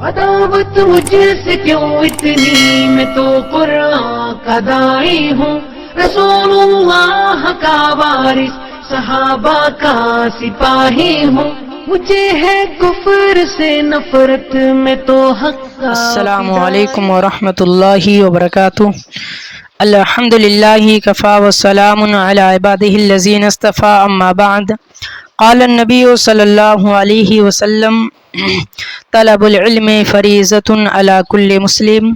عداوت مجھ سے کیوں اتنی، میں تو قرآن کا داعی ہوں، رسول اللہ کا وارث، صحابہ کا سپاہی ہوں، مجھے ہے کفر سے نفرت، میں تو حق کا السلام علیکم ورحمۃ اللہ وبرکاتہ۔ الحمد للہ کفا وسلام علی عبادہ الذین اصطفیٰ، اما بعد، قال النبی صلی اللہ علیہ وسلم طلب العلم فریضۃ علی کل مسلم۔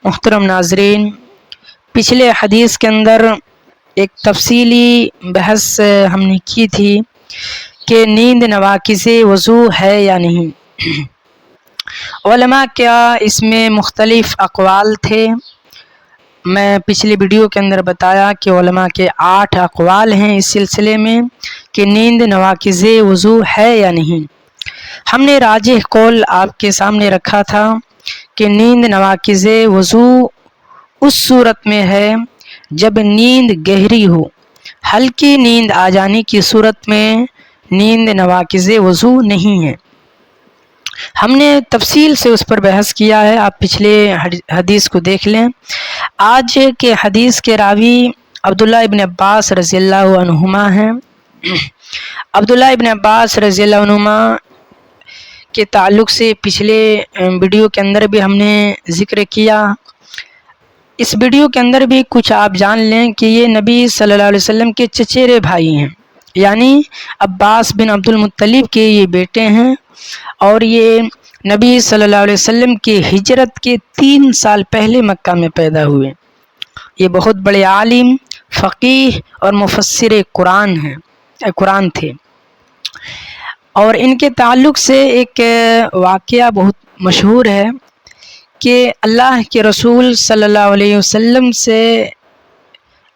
محترم ناظرین، پچھلے حدیث کے اندر ایک تفصیلی بحث ہم نے کی تھی کہ نیند نواقض وضو ہے یا نہیں۔ علماء کیا اس میں مختلف اقوال تھے۔ میں پچھلی ویڈیو کے اندر بتایا کہ علماء کے 8 اقوال ہیں اس سلسلے میں کہ نیند نواقض وضو ہے یا نہیں۔ ہم نے راجح قول آپ کے سامنے رکھا تھا کہ نیند نواقض وضو اس صورت میں ہے جب نیند گہری ہو۔ ہلکی نیند آ جانے کی صورت میں نیند نواقض وضو نہیں ہے۔ ہم نے تفصیل سے اس پر بحث کیا ہے، آپ پچھلے حدیث کو دیکھ لیں۔ آج کے حدیث کے راوی عبداللہ ابن عباس رضی اللہ عنہما ہیں۔ عبداللہ ابن عباس رضی اللہ عنہما کے تعلق سے پچھلے ویڈیو کے اندر بھی ہم نے ذکر کیا۔ اس ویڈیو کے اندر بھی کچھ آپ جان لیں کہ یہ نبی صلی اللہ علیہ وسلم کے چچیرے بھائی ہیں، یعنی عباس بن عبد المطلب کے یہ بیٹے ہیں، اور یہ نبی صلی اللہ علیہ وسلم کے ہجرت کے 3 سال پہلے مکہ میں پیدا ہوئے۔ یہ بہت بڑے عالم، فقیہ اور مفسر قرآن تھے۔ اور ان کے تعلق سے ایک واقعہ بہت مشہور ہے کہ اللہ کے رسول صلی اللہ علیہ وسلم سے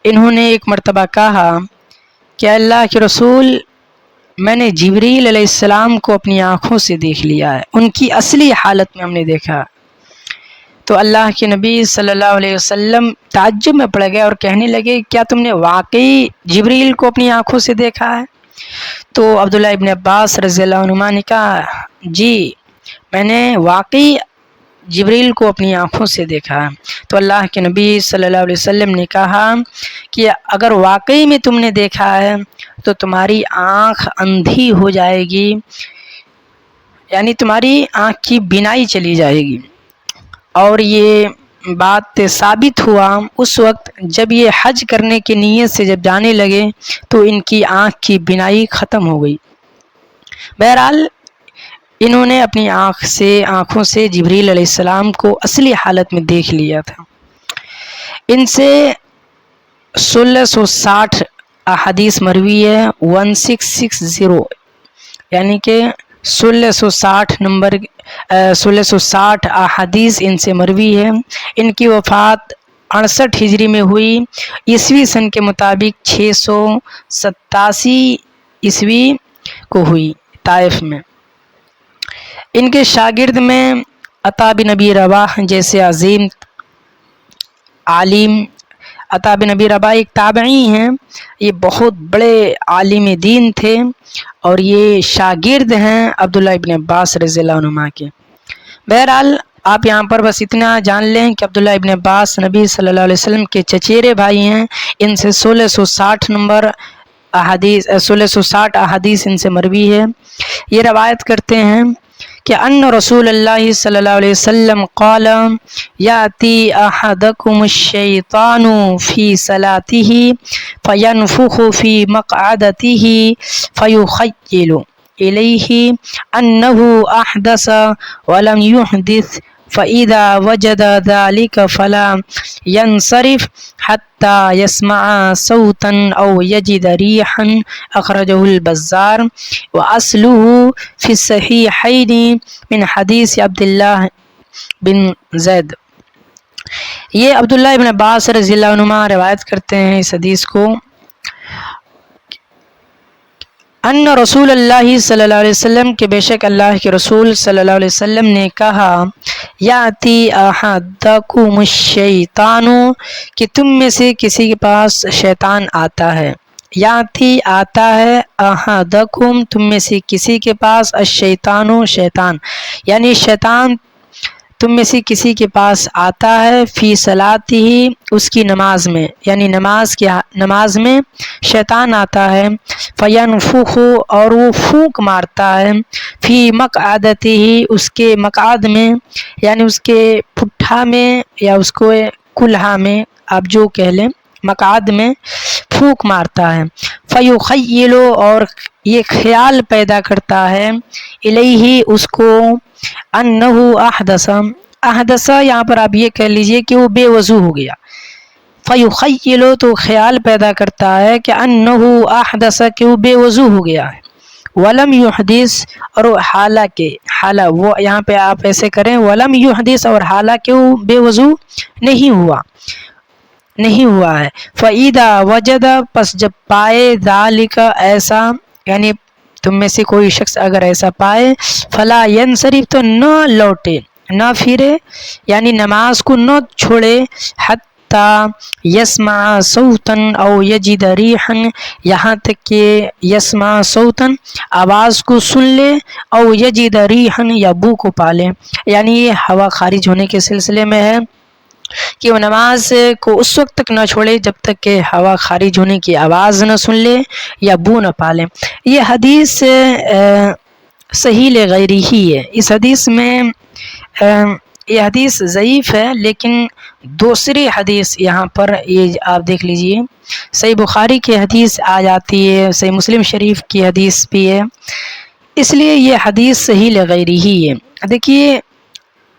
انہوں نے ایک مرتبہ کہا کہ اللہ کے رسول، میں نے جبریل علیہ السلام کو اپنی آنکھوں سے دیکھ لیا ہے، ان کی اصلی حالت میں ہم نے دیکھا۔ تو اللہ کے نبی صلی اللہ علیہ وسلم تعجب میں پڑ گئے اور کہنے لگے، کیا تم نے واقعی جبریل کو اپنی آنکھوں سے دیکھا ہے؟ تو عبداللہ ابن عباس رضی اللہ عنہما نے کہا، جی میں نے واقعی جبریل کو اپنی آنکھوں سے دیکھا۔ تو اللہ کے نبی صلی اللہ علیہ وسلم نے کہا کہ اگر واقعی میں تم نے دیکھا ہے تو تمہاری آنکھ اندھی ہو جائے گی، یعنی تمہاری آنکھ کی بینائی چلی جائے گی۔ اور یہ بات ثابت ہوا اس وقت جب یہ حج کرنے کی نیت سے جب جانے لگے تو ان کی آنکھ کی بینائی ختم ہو گئی۔ بہرحال انہوں نے اپنی آنکھوں سے جبریل علیہ السلام کو اصلی حالت میں دیکھ لیا تھا۔ ان سے 1660 احادیث مروی ہے، 1660، یعنی کہ 1660 احادیث ان سے مروی ہے۔ ان کی وفات 68 ہجری میں ہوئی، عیسوی سن کے مطابق 687 عیسوی کو ہوئی طائف میں۔ ان کے شاگرد میں عطا بن ابی رباح جیسے عظیم عالم، عطا بن ابی رباح ایک تابعی ہیں، یہ بہت بڑے عالم دین تھے اور یہ شاگرد ہیں عبداللہ ابن عباس رضی اللہ عنہما کے۔ بہرحال آپ یہاں پر بس اتنا جان لیں کہ عبداللہ ابن عباس نبی صلی اللہ علیہ وسلم کے چچیرے بھائی ہیں۔ ان سے 1660 احادیث ان سے مروی ہے۔ یہ روایت کرتے ہیں کہ ان رسول اللہ صلی اللہ علیہ وسلم قال یاتی احدکم الشیطان فی صلاتہ فینفخ فی مقعدتہ فیخیل الیہ انہ احدث ولم یحدث فَإِذَا وَجَدَ ذَلِكَ فَلَا يَنْصَرِفْ حَتَّى يَسْمَعَ صَوْتًا أَوْ يَجِدَ رِيحًا، أخرجه البزار وَأَصْلُهُ فِي الصَّحِيحَيْنِ من حدیث عبداللہ بن زید۔ یہ عبداللہ ابن عباس رضی اللہ عنہما روایت کرتے ہیں اس حدیث کو، ان رسول اللہ صلی اللہ علیہ وسلم کہ بے شک اللہ کے رسول صلی اللہ علیہ وسلم نے کہا، یاتی احدکم الشیطان، کہ تم میں سے کسی کے پاس شیطان آتا ہے۔ یاتی آتا ہے، احدکم تم میں سے کسی کے پاس، الشیطان شیطان، یعنی شیطان تم میں سے کسی کے پاس آتا ہے فی صلاتی ہی اس کی نماز میں، یعنی نماز میں شیطان آتا ہے، فینفخ اور وہ پھونک مارتا ہے، فی مقعدتی ہی اس کے مقعد میں، یعنی اس کے پٹھا میں یا اس کو کلہا میں، آپ جو کہہ لیں، مقعد میں پھونک مارتا ہے، فیخیل اور یہ خیال پیدا کرتا ہے، الیہ اس کو، انہ احدث یہاں پر آپ یہ کہہ لیجئے کہ وہ بے وضو ہو گیا، فیخیل تو خیال پیدا کرتا ہے کہ انہ احدث کہ وہ بے وضو ہو گیا ہے، ولم یحدث اور حالانکہ وہ یہاں پہ آپ ایسے کریں، ولم یحدث اور حالانکہ وہ بے وضو نہیں ہوا ہے، فَإِذَا وَجَدَ پس جب پائے ذَلِكَ ایسا، یعنی تم میں سے کوئی شخص اگر ایسا پائے، فلا ينصرف تو نہ لوٹے، نہ پھرے، یعنی نماز کو نہ چھوڑے، حتی یسمع صوتا او یجد ریحا یہاں تک کہ یسمع صوتا آواز کو سن لے، او یجد ریحا یا بو کو پالے، یعنی یہ ہوا خارج ہونے کے سلسلے میں ہے کہ وہ نماز کو اس وقت تک نہ چھوڑے جب تک کہ ہوا خارج ہونے کی آواز نہ سن لے یا بو نہ پالے۔ یہ حدیث صحیح لغیری ہی ہے، اس حدیث میں یہ حدیث ضعیف ہے، لیکن دوسری حدیث یہاں پر یہ آپ دیکھ لیجئے، صحیح بخاری کی حدیث آ جاتی ہے، صحیح مسلم شریف کی حدیث بھی ہے، اس لیے یہ حدیث صحیح لغیری ہی ہے۔ دیکھیے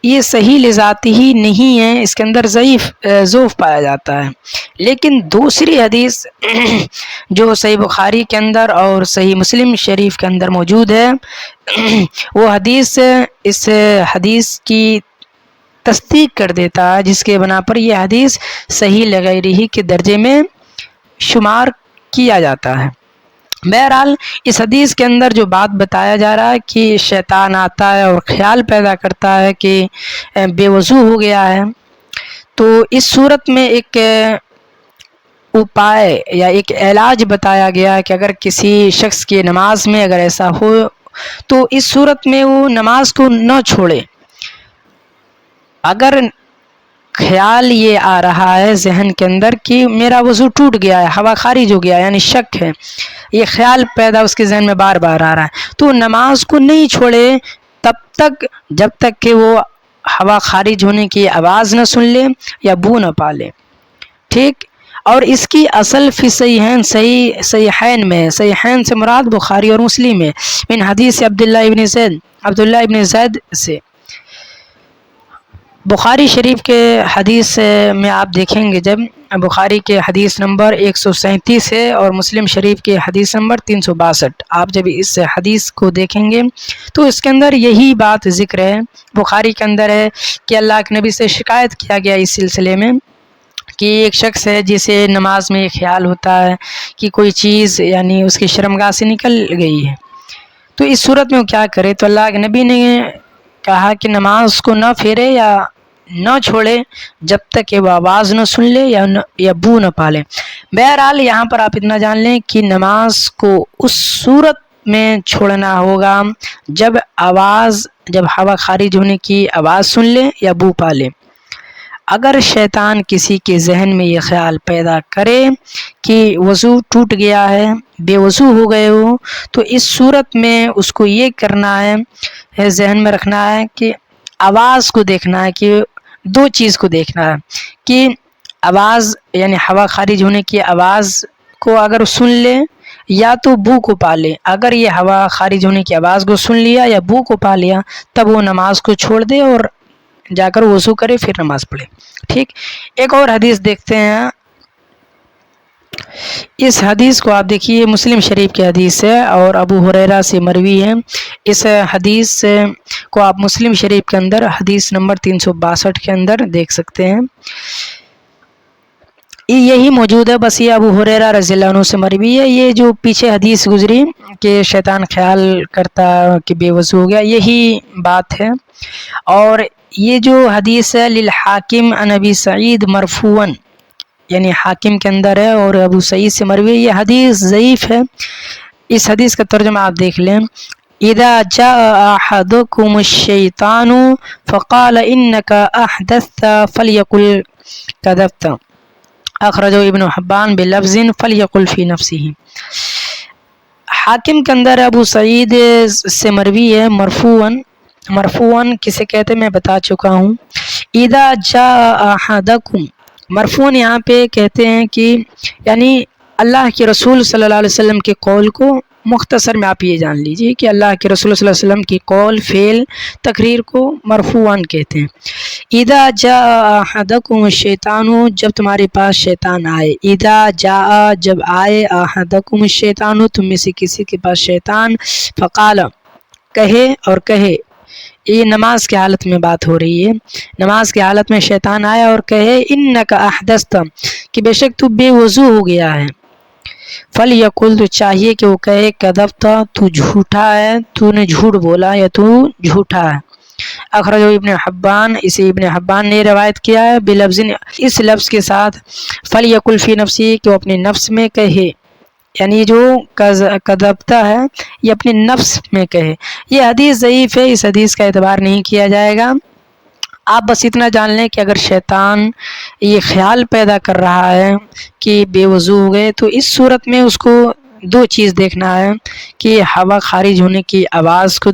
یہ صحیح لذاتی ہی نہیں ہے، اس کے اندر ضعف پایا جاتا ہے، لیکن دوسری حدیث جو صحیح بخاری کے اندر اور صحیح مسلم شریف کے اندر موجود ہے، وہ حدیث اس حدیث کی تصدیق کر دیتا ہے، جس کے بنا پر یہ حدیث صحیح لغیری ہی کے درجے میں شمار کیا جاتا ہے۔ بہرحال اس حدیث کے اندر جو بات بتایا جا رہا ہے کہ شیطان آتا ہے اور خیال پیدا کرتا ہے کہ بے وضو ہو گیا ہے، تو اس صورت میں ایک اپائے یا ایک علاج بتایا گیا ہے کہ اگر کسی شخص کی نماز میں اگر ایسا ہو تو اس صورت میں وہ نماز کو نہ چھوڑے۔ اگر خیال یہ آ رہا ہے ذہن کے اندر کہ میرا وضو ٹوٹ گیا ہے، ہوا خارج ہو گیا ہے، یعنی شک ہے، یہ خیال پیدا اس کے ذہن میں بار بار آ رہا ہے، تو نماز کو نہیں چھوڑے تب تک جب تک کہ وہ ہوا خارج ہونے کی آواز نہ سن لے یا بو نہ پالے، ٹھیک۔ اور اس کی اصل فی صحیحین میں، صحیحین سے مراد بخاری اور مسلم ہے، من حدیث عبداللہ ابن زید سے۔ بخاری شریف کے حدیث میں آپ دیکھیں گے، جب بخاری کے حدیث نمبر 137 ہے اور مسلم شریف کے حدیث نمبر 362، آپ جب اس حدیث کو دیکھیں گے تو اس کے اندر یہی بات ذکر ہے، بخاری کے اندر ہے کہ اللہ کے نبی سے شکایت کیا گیا اس سلسلے میں کہ ایک شخص ہے جسے نماز میں خیال ہوتا ہے کہ کوئی چیز یعنی اس کی شرمگاہ سے نکل گئی ہے، تو اس صورت میں وہ کیا کرے، تو اللہ کے نبی نے کہا کہ نماز کو نہ پھیرے یا نہ چھوڑے جب تک کہ وہ آواز نہ سن لے یا بو نہ پالے۔ بہرحال یہاں پر آپ اتنا جان لیں کہ نماز کو اس صورت میں چھوڑنا ہوگا جب ہوا خارج ہونے کی آواز سن لے یا بو پالے۔ اگر شیطان کسی کے ذہن میں یہ خیال پیدا کرے کہ وضو ٹوٹ گیا ہے، بے وضو ہو گئے ہو، تو اس صورت میں اس کو یہ کرنا ہے، ذہن میں رکھنا ہے کہ آواز کو دیکھنا ہے، کہ دو چیز کو دیکھنا ہے کہ آواز یعنی ہوا خارج ہونے کی آواز کو اگر سن لے یا تو بو کو پا لے۔ اگر یہ ہوا خارج ہونے کی آواز کو سن لیا یا بو کو پا لیا تب وہ نماز کو چھوڑ دے اور جا کر وضو کرے، پھر نماز پڑھے، ٹھیک۔ ایک اور حدیث دیکھتے ہیں، اس حدیث کو آپ دیکھیے، مسلم شریف کی حدیث ہے اور ابو ہریرہ سے مروی ہے۔ اس حدیث کو آپ مسلم شریف کے اندر حدیث نمبر 362 کے اندر دیکھ سکتے ہیں، یہی موجود ہے، بس یہ ابو ہریرہ رضی اللہ عنہ سے مروی ہے۔ یہ جو پیچھے حدیث گزری کہ شیطان خیال کرتا کہ بے وضو ہو گیا، یہی بات ہے۔ اور یہ جو حدیث ہے للحاکم عن ابی سعید مرفوعا، یعنی حاکم کے اندر ہے اور ابو سعید سے مروی، یہ حدیث ضعیف ہے۔ اس حدیث کا ترجمہ آپ دیکھ لیں، اذا جاء احدكم الشیطان فقال انك احدثت فليقل كذبت، اخرجہ ابن حبان بلفظ فليقل في نفسه۔ حاکم کے اندر ابو سعید سے مروی ہے مرفوعاً کسے کہتے میں بتا چکا ہوں۔ اذا جاء احدکم، مرفوعاً یہاں پہ کہتے ہیں کہ یعنی اللہ کے رسول صلی اللہ علیہ وسلم کے قول کو مختصر میں آپ یہ جان لیجئے کہ اللہ کے رسول صلی اللہ علیہ وسلم کی قول فعل تقریر کو مرفوعاً کہتے ہیں۔ اذا جاء احدکم الشیطان، جب تمہارے پاس شیطان آئے، اذا جاء جب آئے، احدکم الشیطان تم میں سے کسی کے پاس شیطان، فقال کہے یہ نماز کی حالت میں بات ہو رہی ہے، نماز کی حالت میں شیطان آیا اور کہے انک احدثت کہ بے شک تو بے وضو ہو گیا ہے، فلیقل تو چاہیے کہ وہ کہے کذبت تو جھوٹا ہے، تو نے جھوٹ بولا یا تو جھوٹا ہے۔ اخرجہ ابن حبان، اسے ابن حبان نے روایت کیا ہے بلفظ، اس لفظ کے ساتھ فلیقل فی نفسی کہ وہ اپنے نفس میں کہے، یعنی جو کذبتا ہے یہ اپنے نفس میں کہے۔ یہ حدیث ضعیف ہے، اس حدیث کا اعتبار نہیں کیا جائے گا۔ آپ بس اتنا جان لیں کہ اگر شیطان یہ خیال پیدا کر رہا ہے کہ بے وضو ہو گئے، تو اس صورت میں اس کو دو چیز دیکھنا ہے کہ ہوا خارج ہونے کی آواز کو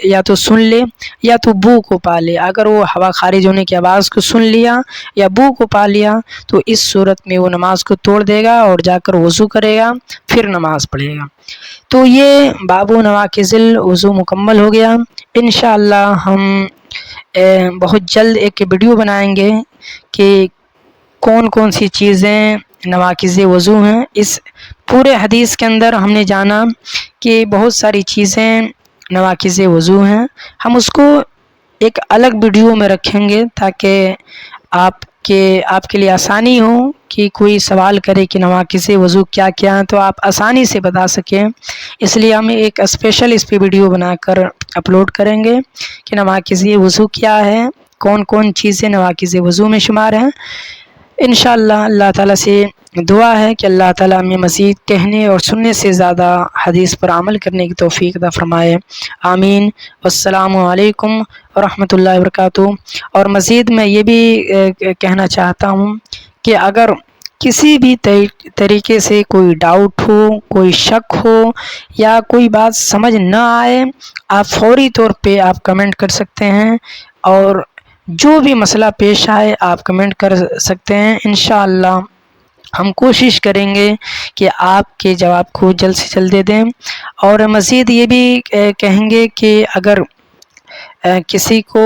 یا تو سن لے یا تو بو کو پا لے۔ اگر وہ ہوا خارج ہونے کی آواز کو سن لیا یا بو کو پا لیا تو اس صورت میں وہ نماز کو توڑ دے گا اور جا کر وضو کرے گا، پھر نماز پڑھے گا۔ تو یہ باب نواقض الوضو مکمل ہو گیا۔ انشاءاللہ ہم بہت جلد ایک ویڈیو بنائیں گے کہ کون سی چیزیں نواقض وضو ہیں۔ اس پورے حدیث کے اندر ہم نے جانا کہ بہت ساری چیزیں نواقض وضو ہیں، ہم اس کو ایک الگ ویڈیو میں رکھیں گے تاکہ آپ کے لیے آسانی ہو کہ کوئی سوال کرے کہ نواقض وضو کیا کیا ہیں تو آپ آسانی سے بتا سکیں۔ اس لیے ہم ایک اسپیشل اس پہ ویڈیو بنا کر اپلوڈ کریں گے کہ نواقض وضو کیا ہے، کون چیزیں نواقض وضو میں شمار ہیں۔ انشاءاللہ اللہ تعالیٰ سے دعا ہے کہ اللہ تعالیٰ ہمیں مزید کہنے اور سننے سے زیادہ حدیث پر عمل کرنے کی توفیق عطا فرمائے، آمین۔ والسلام علیکم ورحمۃ اللہ وبرکاتہ۔ اور مزید میں یہ بھی کہنا چاہتا ہوں کہ اگر کسی بھی طریقے سے کوئی ڈاؤٹ ہو، کوئی شک ہو یا کوئی بات سمجھ نہ آئے، آپ فوری طور پہ آپ کمنٹ کر سکتے ہیں، اور جو بھی مسئلہ پیش آئے آپ کمنٹ کر سکتے ہیں۔ انشاءاللہ ہم کوشش کریں گے کہ آپ کے جواب کو جلد سے جلد دے دیں۔ اور مزید یہ بھی کہیں گے کہ اگر کسی کو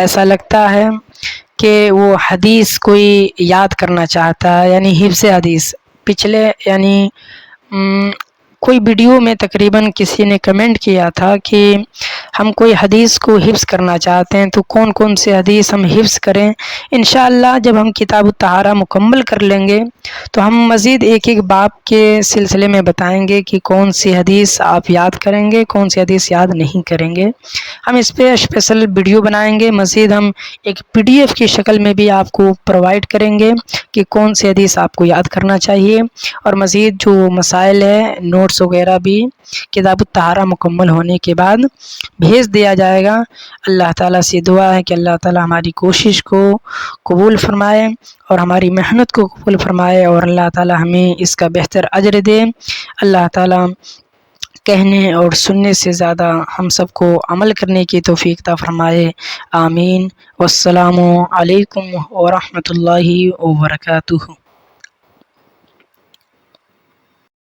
ایسا لگتا ہے کہ وہ حدیث کوئی یاد کرنا چاہتا ہے، یعنی حفظ حدیث، پچھلے یعنی کوئی ویڈیو میں تقریباً کسی نے کمنٹ کیا تھا کہ ہم کوئی حدیث کو حفظ کرنا چاہتے ہیں تو کون سے حدیث ہم حفظ کریں۔ انشاءاللہ جب ہم کتاب الطہارہ مکمل کر لیں گے تو ہم مزید ایک باب کے سلسلے میں بتائیں گے کہ کون سی حدیث آپ یاد کریں گے، کون سی حدیث یاد نہیں کریں گے۔ ہم اس پہ اسپیشل ویڈیو بنائیں گے، مزید ہم ایک PDF کی شکل میں بھی آپ کو پرووائڈ کریں گے کہ کون سی حدیث آپ کو یاد کرنا چاہیے، اور مزید جو مسائل ہے نوٹس وغیرہ بھی کتاب الطہارہ مکمل ہونے کے بعد بھیج دیا جائے گا۔ اللہ تعالیٰ سے دعا ہے کہ اللہ تعالیٰ ہماری کوشش کو قبول فرمائے اور ہماری محنت کو قبول فرمائے، اور اللہ تعالیٰ ہمیں اس کا بہتر اجر دے۔ اللہ تعالیٰ کہنے اور سننے سے زیادہ ہم سب کو عمل کرنے کی توفیق عطا فرمائے، آمین۔ والسلام علیکم ورحمۃ اللہ وبرکاتہ۔